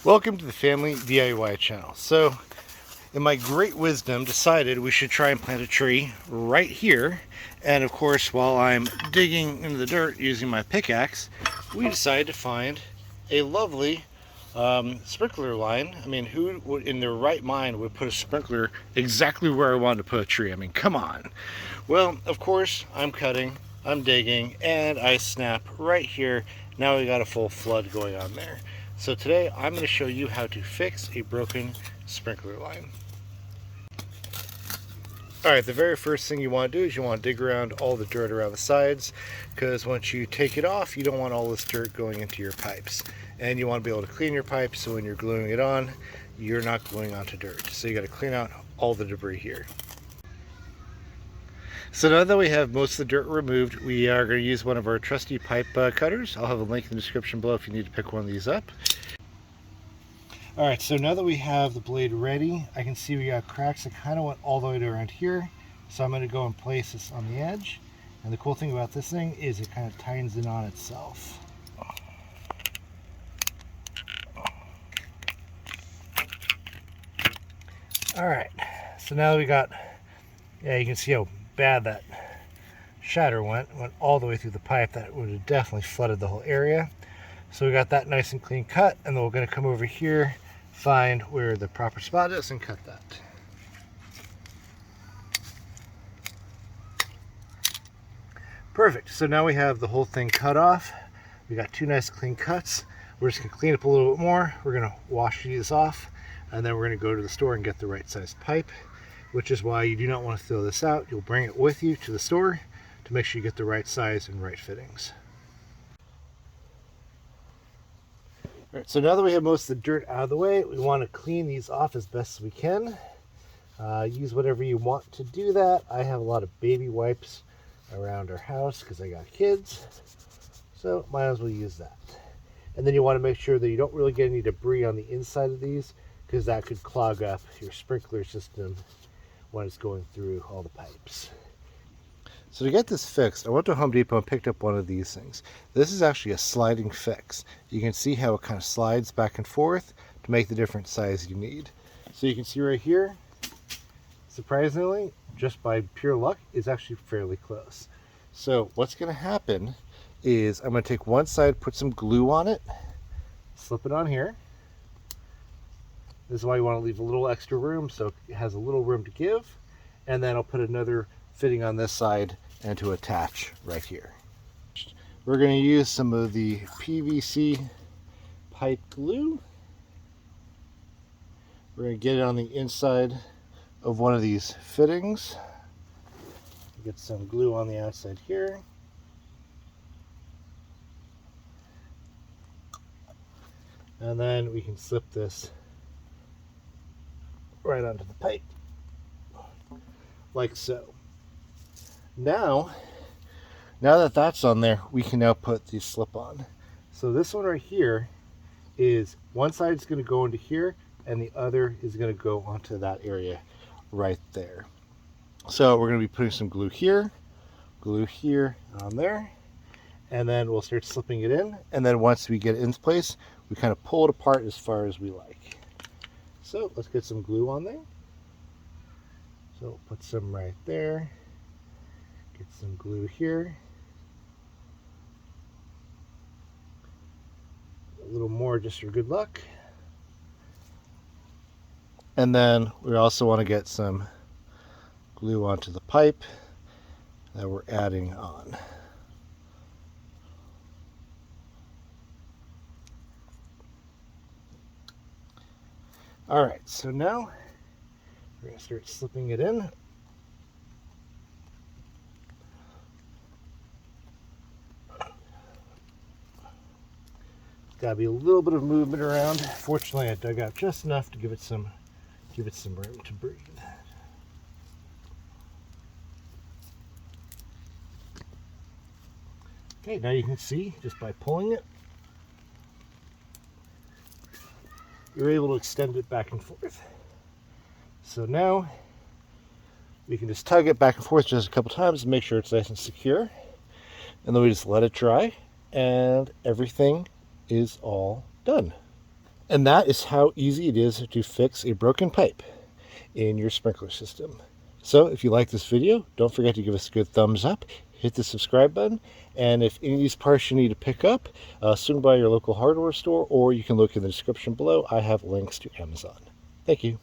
Welcome to the Family DIY channel. So, in my great wisdom, decided we should try and plant a tree right here. And of course, while I'm digging into the dirt using my pickaxe, we decided to find a lovely sprinkler line. I mean, who would, in their right mind, would put a sprinkler exactly where I wanted to put a tree? I mean, come on. Well, of course, I'm cutting, I'm digging, and I snap right here. Now we got a full flood going on there. So today I'm going to show you how to fix a broken sprinkler line. Alright, the very first thing you want to do is you want to dig around all the dirt around the sides, because once you take it off, you don't want all this dirt going into your pipes. And you want to be able to clean your pipe so when you're gluing it on, you're not gluing onto dirt. So you got to clean out all the debris here. So now that we have most of the dirt removed, we are going to use one of our trusty pipe cutters. I'll have a link in the description below if you need to pick one of these up. Alright, so now that we have the blade ready, I can see we got cracks that kind of went all the way to around here. So I'm going to go and place this on the edge. And the cool thing about this thing is it kind of tightens in on itself. Alright, so now that we got, you can see how bad that shatter went all the way through the pipe. That would have definitely flooded the whole area. So we got that nice and clean cut, and then we're going to come over here, find where the proper spot is, and cut that. Perfect. So now we have the whole thing cut off. We got two nice clean cuts. We're just going to clean up a little bit more. We're going to wash these off, and then we're going to go to the store and get the right size pipe, which is why you do not want to throw this out. You'll bring it with you to the store to make sure you get the right size and right fittings. All right, so now that we have most of the dirt out of the way, we want to clean these off as best as we can. Use whatever you want to do that. I have a lot of baby wipes around our house because I got kids, so might as well use that. And then you want to make sure that you don't really get any debris on the inside of these, because that could clog up your sprinkler system when it's going through all the pipes. So to get this fixed, I went to Home Depot and picked up one of these things. This is actually a sliding fix. You can see how it kind of slides back and forth to make the different size you need. So you can see right here, surprisingly, just by pure luck, it's actually fairly close. So what's going to happen is I'm going to take one side, put some glue on it, slip it on here. This is why you want to leave a little extra room, so it has a little room to give. And then I'll put another fitting on this side and to attach right here. We're going to use some of the PVC Pipe Glue. We're going to get it on the inside of one of these fittings. Get some glue on the outside here. And then we can slip this right onto the pipe, like so. Now that that's on there, we can now put the slip on. So this one right here is, one side is going to go into here and the other is going to go onto that area right there. So we're going to be putting some glue here on there, and then we'll start slipping it in, and then once we get it in place, we kind of pull it apart as far as we like. So let's get some glue on there. So put some right there. Get some glue here. A little more just for good luck. And then we also want to get some glue onto the pipe that we're adding on. All right, so now we're going to start slipping it in. Got to be a little bit of movement around. Fortunately, I dug out just enough to give it some room to breathe. Okay, now you can see just by pulling it, you're able to extend it back and forth. So now we can just tug it back and forth just a couple times and make sure it's nice and secure. And then we just let it dry, and everything is all done. And that is how easy it is to fix a broken pipe in your sprinkler system. So if you like this video, don't forget to give us a good thumbs up, hit the subscribe button, and if any of these parts you need to pick up, swing by your local hardware store, or you can look in the description below. I have links to Amazon. Thank you.